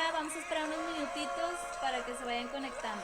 bendiga. Vamos a esperar unos minutitos para que se vayan conectando.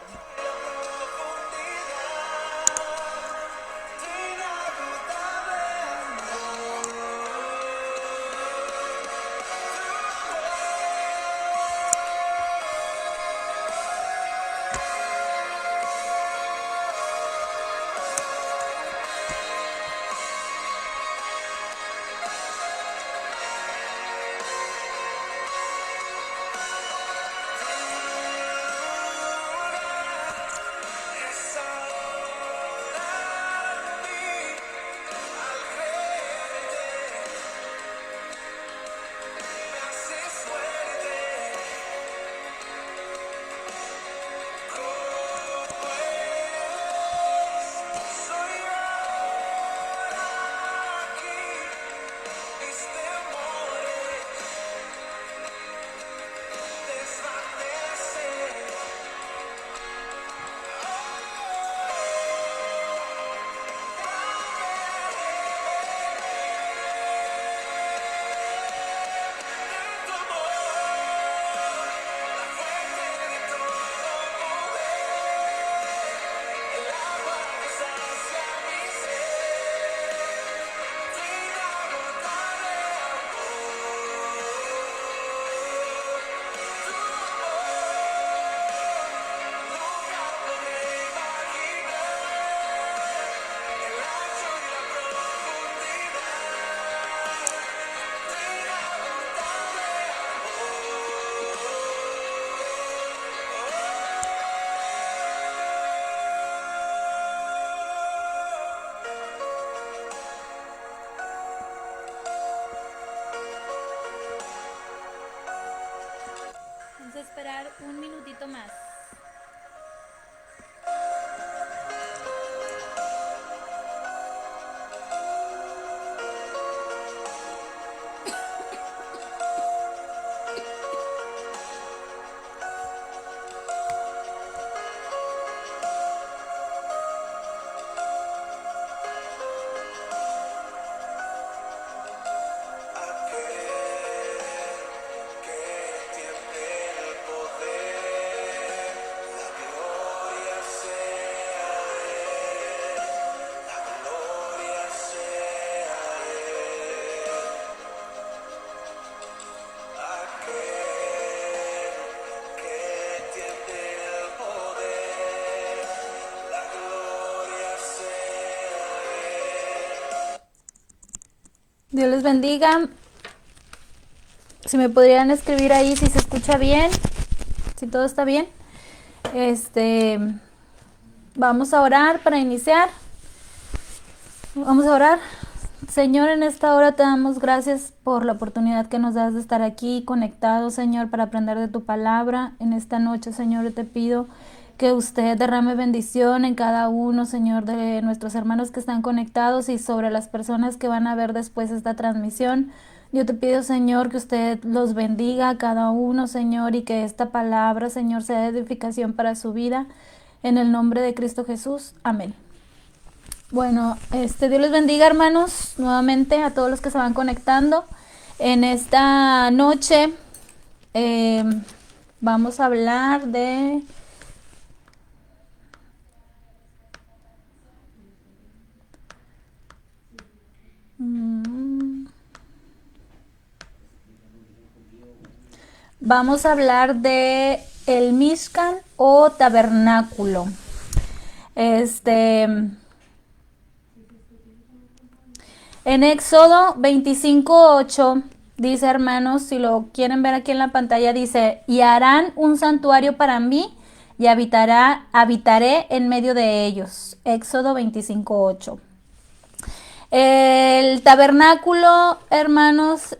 Vamos a esperar un minutito más. Dios les bendiga. Si me podrían escribir ahí si se escucha bien, si todo está bien. Vamos a orar para iniciar. Vamos a orar. Señor, en esta hora te damos gracias por la oportunidad que nos das de estar aquí conectados, Señor, para aprender de tu palabra. En esta noche, Señor, te pido que usted derrame bendición en cada uno, Señor, de nuestros hermanos que están conectados y sobre las personas que van a ver después esta transmisión. Yo te pido, Señor, que usted los bendiga a cada uno, Señor, y que esta palabra, Señor, sea de edificación para su vida. En el nombre de Cristo Jesús. Amén. Bueno, Dios les bendiga, hermanos, nuevamente a todos los que se van conectando. En esta noche vamos a hablar de... Vamos a hablar de el Mishkan o tabernáculo. En Éxodo 25:8 dice, hermanos, si lo quieren ver aquí en la pantalla, dice, y harán un santuario para mí y habitaré en medio de ellos. Éxodo 25:8. El tabernáculo, hermanos,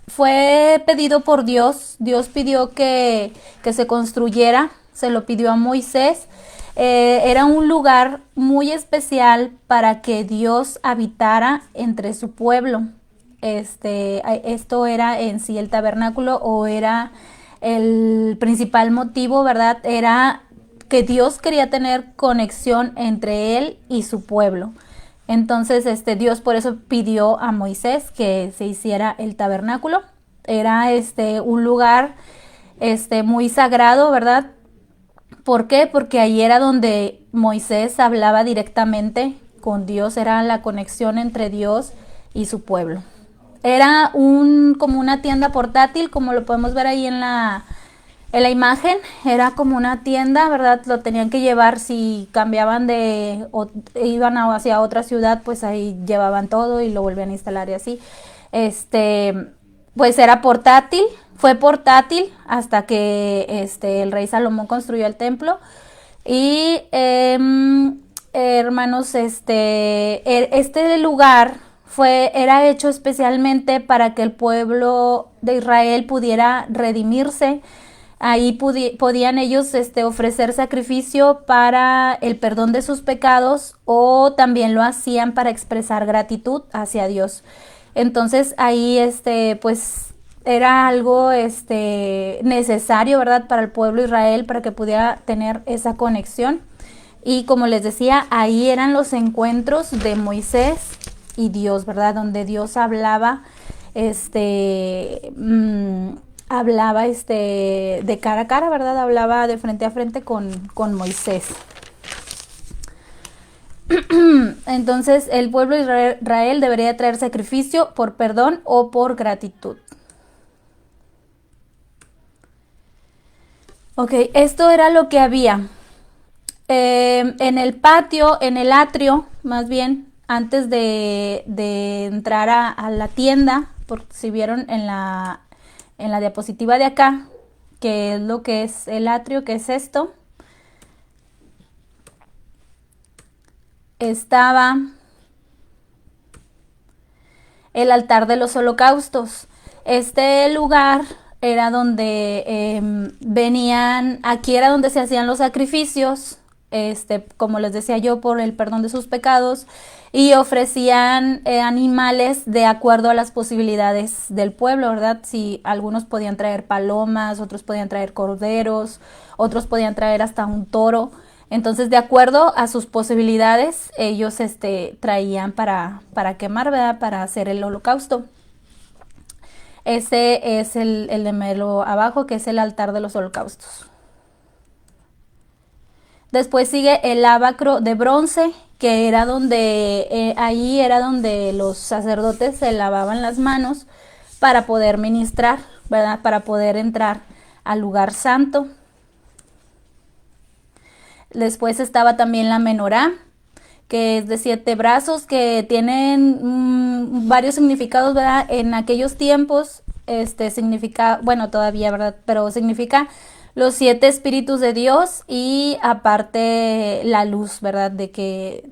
fue pedido por Dios. Dios pidió que se construyera, se lo pidió a Moisés. Era un lugar muy especial para que Dios habitara entre su pueblo. Esto era en sí el tabernáculo, o era el principal motivo, ¿verdad? Era que Dios quería tener conexión entre él y su pueblo. Entonces, Dios por eso pidió a Moisés que se hiciera el tabernáculo. Era un lugar muy sagrado, ¿verdad? ¿Por qué? Porque ahí era donde Moisés hablaba directamente con Dios, era la conexión entre Dios y su pueblo. Era como una tienda portátil, como lo podemos ver ahí en la imagen. Era como una tienda, ¿verdad? Lo tenían que llevar si cambiaban o iban hacia otra ciudad, pues ahí llevaban todo y lo volvían a instalar y así. Pues era portátil, fue portátil hasta que el rey Salomón construyó el templo. Y hermanos, este lugar era hecho especialmente para que el pueblo de Israel pudiera redimirse. Ahí podían ellos ofrecer sacrificio para el perdón de sus pecados, o también lo hacían para expresar gratitud hacia Dios. Entonces ahí pues era algo necesario, ¿verdad?, para el pueblo de Israel, para que pudiera tener esa conexión. Y como les decía, ahí eran los encuentros de Moisés y Dios, ¿verdad?, donde Dios hablaba hablaba de cara a cara, ¿verdad? Hablaba de frente a frente con Moisés. Entonces el pueblo de Israel debería traer sacrificio por perdón o por gratitud. Ok, esto era lo que había. En el patio, en el atrio, más bien, antes de entrar a la tienda, porque si vieron en la diapositiva de acá, que es lo que es el atrio, que es esto, estaba el altar de los holocaustos. Este lugar era donde venían, aquí era donde se hacían los sacrificios, como les decía yo, por el perdón de sus pecados, y ofrecían animales de acuerdo a las posibilidades del pueblo, ¿verdad? Si algunos podían traer palomas, otros podían traer corderos, otros podían traer hasta un toro. Entonces, de acuerdo a sus posibilidades, ellos traían para quemar, ¿verdad?, para hacer el holocausto. Ese es el de mero abajo, que es el altar de los holocaustos. Después sigue el lavacro de bronce, que era donde, ahí era donde los sacerdotes se lavaban las manos para poder ministrar, ¿verdad?, para poder entrar al lugar santo. Después estaba también la menorá, que es de 7 brazos, que tienen varios significados, ¿verdad? En aquellos tiempos, significa, bueno, todavía, ¿verdad?, pero significa los 7 espíritus de Dios, y aparte la luz, ¿verdad?, de que,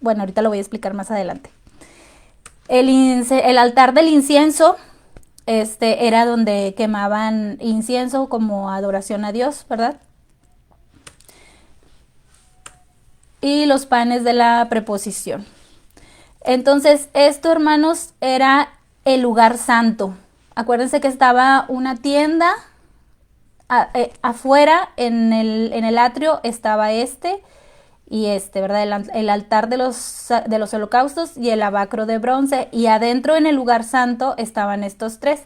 bueno, ahorita lo voy a explicar más adelante. El altar del incienso, era donde quemaban incienso como adoración a Dios, ¿verdad? Y los panes de la preposición. Entonces, esto, hermanos, era el lugar santo. Acuérdense que estaba una tienda afuera, en el atrio estaba y ¿verdad? El altar de los holocaustos y el lavacro de bronce, y adentro en el lugar santo estaban estos 3.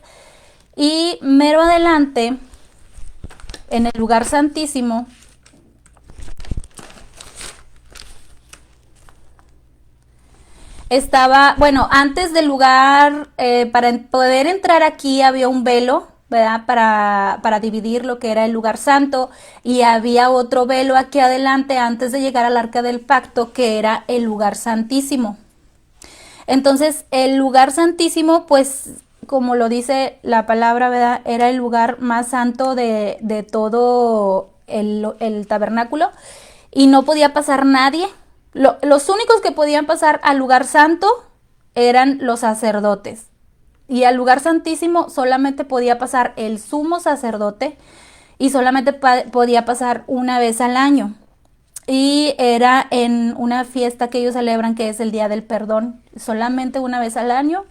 Y mero adelante, en el lugar santísimo, estaba, bueno, antes del lugar, para poder entrar aquí había un velo, ¿verdad?, para dividir lo que era el lugar santo, y había otro velo aquí adelante antes de llegar al arca del pacto, que era el lugar santísimo. Entonces, el lugar santísimo, pues, como lo dice la palabra, ¿verdad?, era el lugar más santo de todo el tabernáculo, y no podía pasar nadie. Los únicos que podían pasar al lugar santo eran los sacerdotes, y al lugar santísimo solamente podía pasar el sumo sacerdote, y solamente podía pasar una vez al año, y era en una fiesta que ellos celebran, que es el Día del Perdón. Solamente una vez al año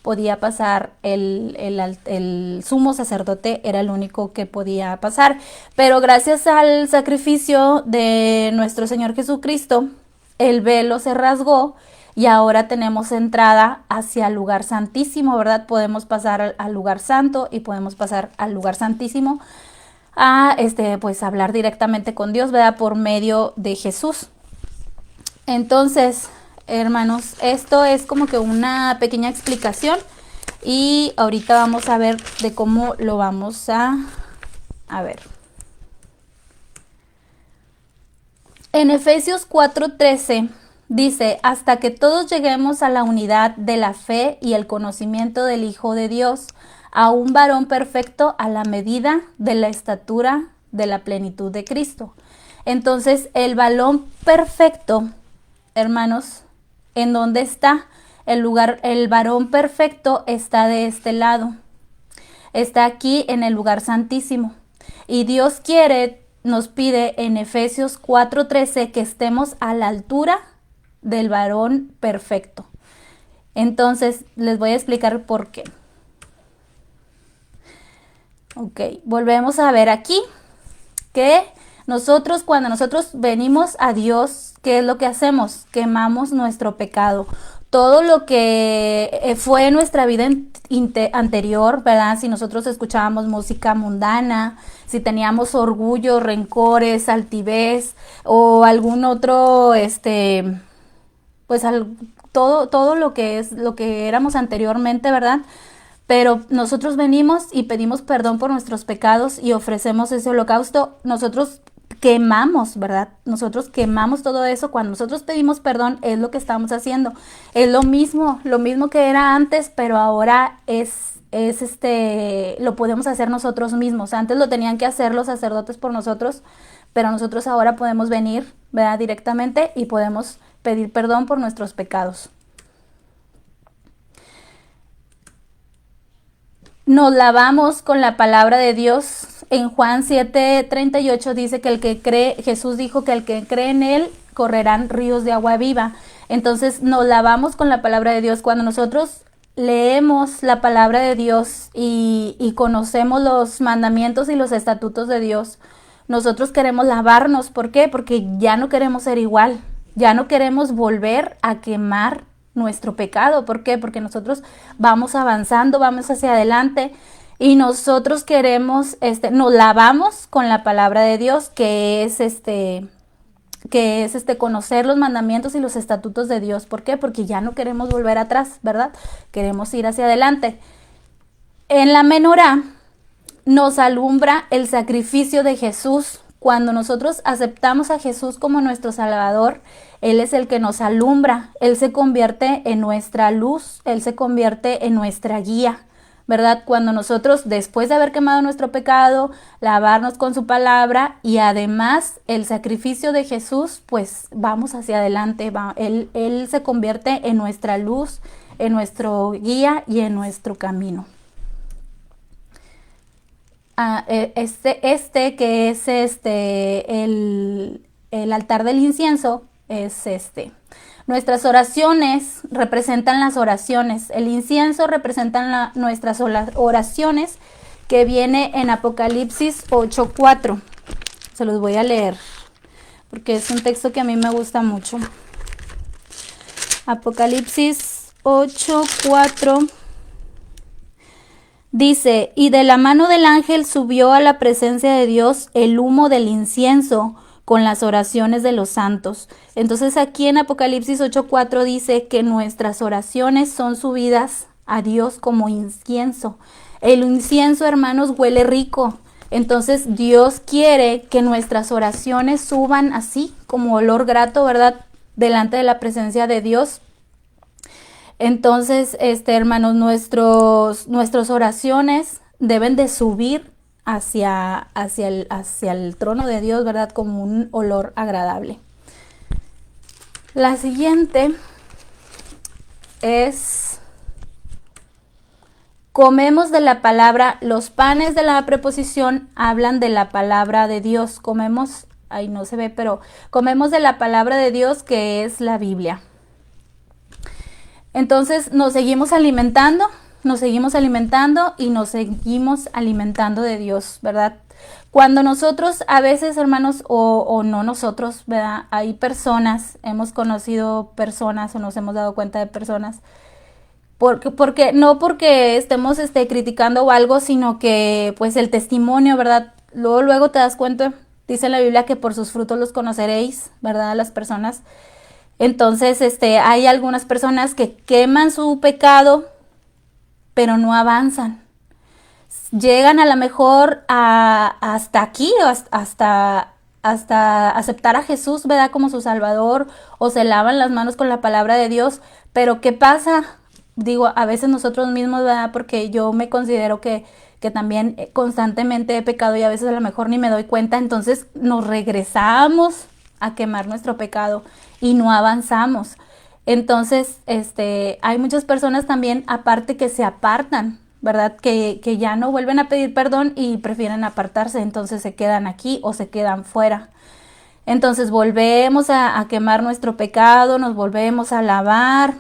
podía pasar el sumo sacerdote, era el único que podía pasar. Pero gracias al sacrificio de nuestro Señor Jesucristo, el velo se rasgó, y ahora tenemos entrada hacia el lugar santísimo, ¿verdad? Podemos pasar al lugar santo y podemos pasar al lugar santísimo a pues hablar directamente con Dios, ¿verdad? Por medio de Jesús. Entonces, hermanos, esto es como que una pequeña explicación y ahorita vamos a ver de cómo lo vamos a ver. En Efesios 4:13 dice, hasta que todos lleguemos a la unidad de la fe y el conocimiento del Hijo de Dios, a un varón perfecto a la medida de la estatura de la plenitud de Cristo. Entonces, el varón perfecto, hermanos, ¿en dónde está? El varón perfecto está de este lado. Está aquí en el lugar santísimo. Y Dios nos pide en Efesios 4:13 que estemos a la altura del varón perfecto. Entonces, les voy a explicar por qué. Ok, volvemos a ver aquí que cuando nosotros venimos a Dios, ¿qué es lo que hacemos? Quemamos nuestro pecado. Todo lo que fue nuestra vida anterior, ¿verdad? Si nosotros escuchábamos música mundana, si teníamos orgullo, rencores, altivez o algún otro, pues todo lo que éramos anteriormente, ¿verdad? Pero nosotros venimos y pedimos perdón por nuestros pecados y ofrecemos ese holocausto. Nosotros quemamos, ¿verdad? Nosotros quemamos todo eso. Cuando nosotros pedimos perdón, es lo que estamos haciendo. Es lo mismo que era antes, pero ahora lo podemos hacer nosotros mismos. Antes lo tenían que hacer los sacerdotes por nosotros, pero nosotros ahora podemos venir, ¿verdad? Directamente y podemos pedir perdón por nuestros pecados. Nos lavamos con la palabra de Dios. En Juan 7:38 dice que el que cree, Jesús dijo que el que cree en él correrán ríos de agua viva. Entonces nos lavamos con la palabra de Dios. Cuando nosotros leemos la palabra de Dios y conocemos los mandamientos y los estatutos de Dios, nosotros queremos lavarnos. ¿Por qué? Porque ya no queremos ser igual. Ya no queremos volver a quemar nuestro pecado. ¿Por qué? Porque nosotros vamos avanzando, vamos hacia adelante y nosotros queremos, nos lavamos con la palabra de Dios, que es conocer los mandamientos y los estatutos de Dios. ¿Por qué? Porque ya no queremos volver atrás, ¿verdad? Queremos ir hacia adelante. En la menorá nos alumbra el sacrificio de Jesús. Cuando nosotros aceptamos a Jesús como nuestro Salvador, Él es el que nos alumbra. Él se convierte en nuestra luz, Él se convierte en nuestra guía, ¿verdad? Cuando nosotros, después de haber quemado nuestro pecado, lavarnos con su palabra y además el sacrificio de Jesús, pues vamos hacia adelante. Él se convierte en nuestra luz, en nuestro guía y en nuestro camino. Que es el altar del incienso es Nuestras oraciones representan las oraciones. El incienso representa nuestras oraciones, que viene en Apocalipsis 8:4. Se los voy a leer porque es un texto que a mí me gusta mucho. Apocalipsis 8:4. Dice, y de la mano del ángel subió a la presencia de Dios el humo del incienso con las oraciones de los santos. Entonces aquí en Apocalipsis 8:4 dice que nuestras oraciones son subidas a Dios como incienso. El incienso, hermanos, huele rico. Entonces Dios quiere que nuestras oraciones suban así como olor grato, ¿verdad? Delante de la presencia de Dios. Entonces, hermanos, nuestras oraciones deben de subir hacia el trono de Dios, ¿verdad? Como un olor agradable. La siguiente es: comemos de la palabra. Los panes de la preposición hablan de la palabra de Dios. Comemos, ahí no se ve, pero comemos de la palabra de Dios, que es la Biblia. Entonces nos seguimos alimentando nos seguimos alimentando y nos seguimos alimentando de Dios, ¿verdad? Cuando nosotros a veces, hermanos, o no nosotros, ¿verdad? Hay personas, hemos conocido personas o nos hemos dado cuenta de personas, porque no porque estemos criticando o algo, sino que pues el testimonio, ¿verdad? Luego te das cuenta, dice la Biblia que por sus frutos los conoceréis, ¿verdad? Las personas. Entonces, hay algunas personas que queman su pecado, pero no avanzan. Llegan a lo mejor hasta aquí, hasta aceptar a Jesús, ¿verdad? Como su Salvador, o se lavan las manos con la palabra de Dios. Pero ¿qué pasa? Digo, a veces nosotros mismos, ¿verdad? Porque yo me considero que también constantemente he pecado y a veces a lo mejor ni me doy cuenta. Entonces nos regresamos a quemar nuestro pecado y no avanzamos. Entonces, hay muchas personas también, aparte, que se apartan, ¿verdad? Que ya no vuelven a pedir perdón y prefieren apartarse, entonces se quedan aquí o se quedan fuera. Entonces volvemos a quemar nuestro pecado, nos volvemos a lavar,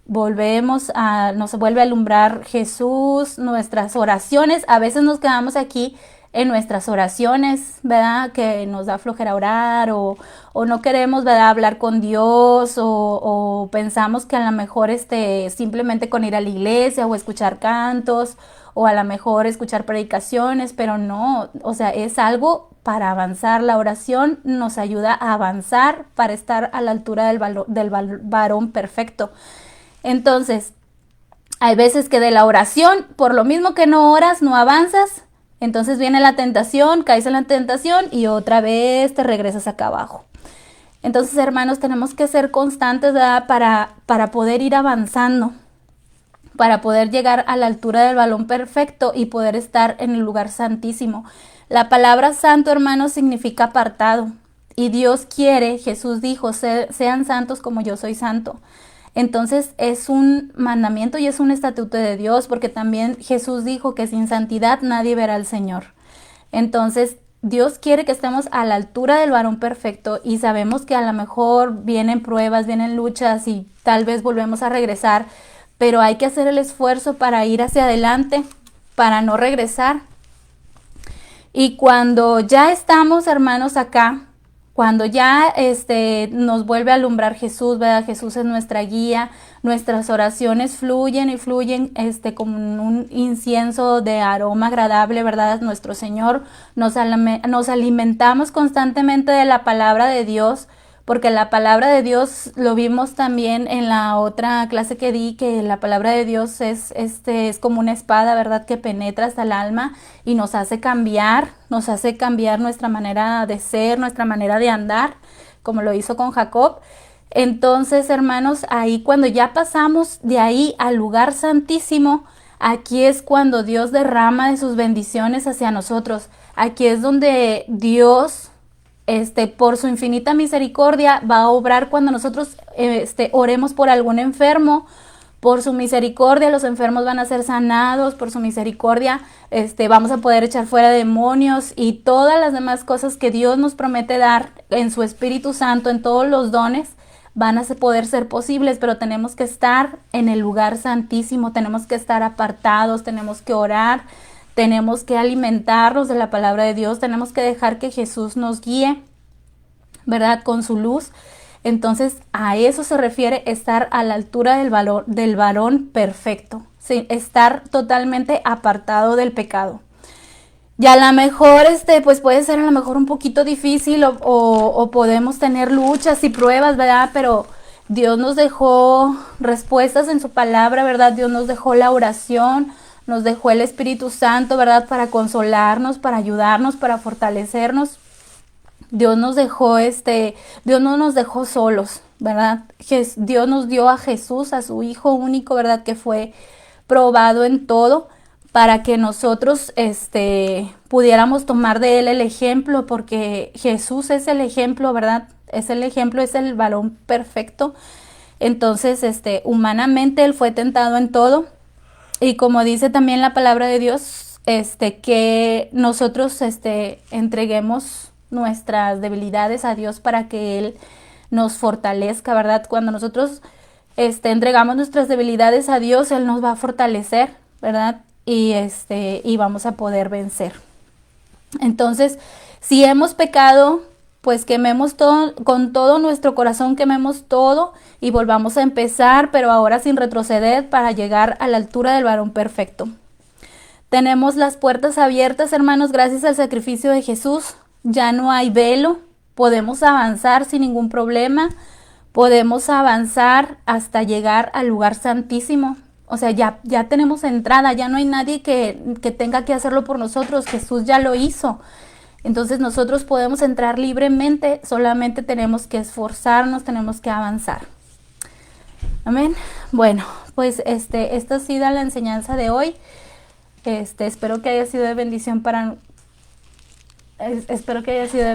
nos vuelve a alumbrar Jesús, nuestras oraciones. A veces nos quedamos aquí en nuestras oraciones, ¿verdad? Que nos da flojera orar o no queremos, ¿verdad? Hablar con Dios o pensamos que a lo mejor simplemente con ir a la iglesia o escuchar cantos o a lo mejor escuchar predicaciones, pero no, o sea, es algo para avanzar. La oración nos ayuda a avanzar para estar a la altura del varón perfecto. Entonces, hay veces que de la oración, por lo mismo que no oras, no avanzas. Entonces viene la tentación, caes en la tentación y otra vez te regresas acá abajo. Entonces, hermanos, tenemos que ser constantes, ¿verdad? Para poder ir avanzando, para poder llegar a la altura del varón perfecto y poder estar en el lugar santísimo. La palabra santo, hermanos, significa apartado. Y Dios quiere, Jesús dijo, sean santos como yo soy santo. Entonces es un mandamiento y es un estatuto de Dios, porque también Jesús dijo que sin santidad nadie verá al Señor. Entonces Dios quiere que estemos a la altura del varón perfecto y sabemos que a lo mejor vienen pruebas, vienen luchas y tal vez volvemos a regresar, pero hay que hacer el esfuerzo para ir hacia adelante, para no regresar. Y cuando ya estamos, hermanos, acá, cuando ya nos vuelve a alumbrar Jesús, ¿verdad? Jesús es nuestra guía, nuestras oraciones fluyen y fluyen como un incienso de aroma agradable, ¿verdad? Nuestro Señor, nos alimentamos constantemente de la palabra de Dios, porque la palabra de Dios, lo vimos también en la otra clase que di, que la palabra de Dios es como una espada, ¿verdad? Que penetra hasta el alma y nos hace cambiar nuestra manera de ser, nuestra manera de andar, como lo hizo con Jacob. Entonces, hermanos, ahí cuando ya pasamos de ahí al lugar santísimo, aquí es cuando Dios derrama de sus bendiciones hacia nosotros. Aquí es donde Dios, por su infinita misericordia, va a obrar cuando nosotros oremos por algún enfermo. Por su misericordia los enfermos van a ser sanados, por su misericordia vamos a poder echar fuera demonios y todas las demás cosas que Dios nos promete dar en su Espíritu Santo, en todos los dones, van a poder ser posibles, pero tenemos que estar en el lugar santísimo, tenemos que estar apartados, tenemos que orar, tenemos que alimentarnos de la palabra de Dios, tenemos que dejar que Jesús nos guíe, ¿verdad? Con su luz. Entonces, a eso se refiere estar a la altura del varón perfecto, ¿sí? Estar totalmente apartado del pecado. Y a lo mejor, pues puede ser a lo mejor un poquito difícil o podemos tener luchas y pruebas, ¿verdad? Pero Dios nos dejó respuestas en su palabra, ¿verdad? Dios nos dejó la oración, nos dejó el Espíritu Santo, ¿verdad? Para consolarnos, para ayudarnos, para fortalecernos. Dios nos dejó, Dios no nos dejó solos, ¿verdad? Dios nos dio a Jesús, a su Hijo único, ¿verdad? Que fue probado en todo para que nosotros, pudiéramos tomar de él el ejemplo, porque Jesús es el ejemplo, ¿verdad? Es el ejemplo, es el varón perfecto. Entonces, humanamente él fue tentado en todo. Y como dice también la palabra de Dios, que nosotros, entreguemos nuestras debilidades a Dios para que Él nos fortalezca, ¿verdad? Cuando nosotros entregamos nuestras debilidades a Dios, Él nos va a fortalecer. ¿verdad? Y vamos a poder vencer. Entonces, si hemos pecado, pues quememos todo, con todo nuestro corazón quememos todo y volvamos a empezar, pero ahora sin retroceder para llegar a la altura del varón perfecto. Tenemos las puertas abiertas, hermanos, gracias al sacrificio de Jesús. Ya no hay velo, podemos avanzar sin ningún problema, podemos avanzar hasta llegar al lugar santísimo. O sea, ya tenemos entrada, ya no hay nadie que tenga que hacerlo por nosotros, Jesús ya lo hizo. Entonces nosotros podemos entrar libremente, solamente tenemos que esforzarnos, tenemos que avanzar. Amén. Bueno, pues esta ha sido la enseñanza de hoy. Espero que haya sido de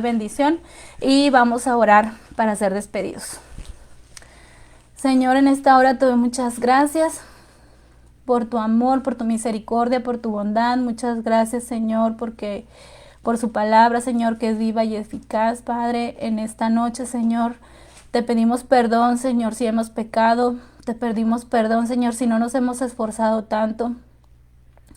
bendición y vamos a orar para ser despedidos. Señor, en esta hora te doy muchas gracias por tu amor, por tu misericordia, por tu bondad. Muchas gracias, Señor, por su palabra, Señor, que es viva y eficaz, Padre. En esta noche, Señor, te pedimos perdón, Señor, si hemos pecado. Te pedimos perdón, Señor, si no nos hemos esforzado tanto.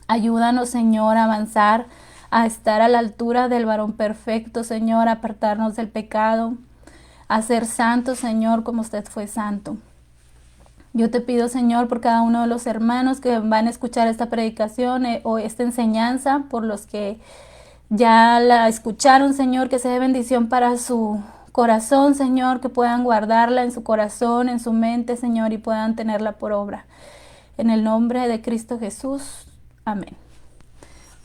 Ayúdanos, Señor, a avanzar, a estar a la altura del varón perfecto, Señor, a apartarnos del pecado, a ser santos, Señor, como usted fue santo. Yo te pido, Señor, por cada uno de los hermanos que van a escuchar esta predicación o esta enseñanza, por los que ya la escucharon, Señor, que sea de bendición para su corazón, Señor, que puedan guardarla en su corazón, en su mente, Señor, y puedan tenerla por obra. En el nombre de Cristo Jesús. Amén.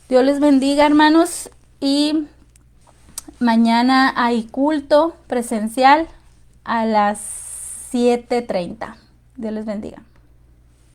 Dios les bendiga, hermanos, y mañana hay culto presencial a las 7:30. Dios les bendiga.